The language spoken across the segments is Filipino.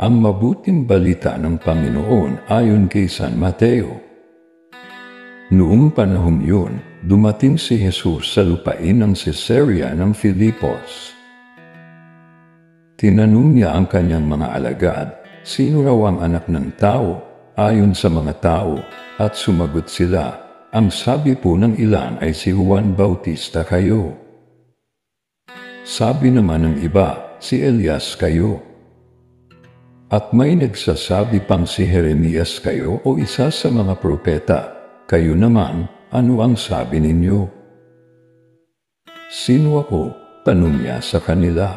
Ang mabuting balita ng Panginoon ayon kay San Mateo. Noong panahon yun, dumating si Jesus sa lupain ng Cesarea ng Filipos. Tinanong niya ang kanyang mga alagad, sino raw ang anak ng tao, ayon sa mga tao, at sumagot sila, ang sabi po ng ilan ay si Juan Bautista kayo. Sabi naman ng iba, si Elias kayo. At may nagsasabi pang si Jeremias kayo o isa sa mga propeta. Kayo naman, ano ang sabi ninyo? Sino ako? Tanong niya sa kanila.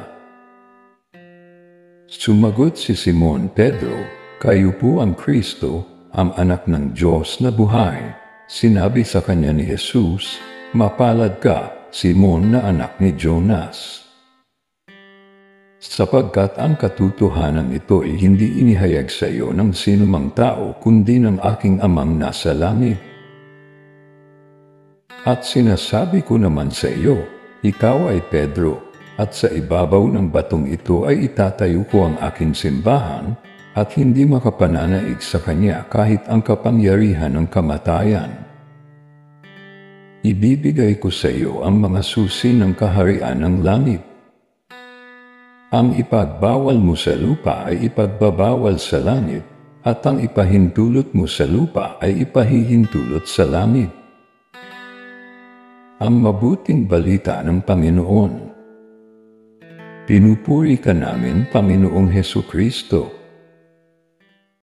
Sumagot si Simon Pedro, kayo po ang Kristo, ang anak ng Diyos na buhay. Sinabi sa kanya ni Jesus, mapalad ka, Simon na anak ni Jonas. Sapagkat ang katotohanan ito ay hindi inihayag sa iyo ng sinumang tao kundi ng aking amang nasa langit. At sinasabi ko naman sa iyo, ikaw ay Pedro, at sa ibabaw ng batong ito ay itatayo ko ang aking simbahan, at hindi makapananaig sa kanya kahit ang kapangyarihan ng kamatayan. Ibibigay ko sa iyo ang mga susi ng kaharian ng langit. Ang ipagbawal mo sa lupa ay ipagbabawal sa langit, at ang ipahintulot mo sa lupa ay ipahihintulot sa langit. Ang mabuting balita ng Panginoon. Pinupuri ka namin, Panginoong Hesukristo.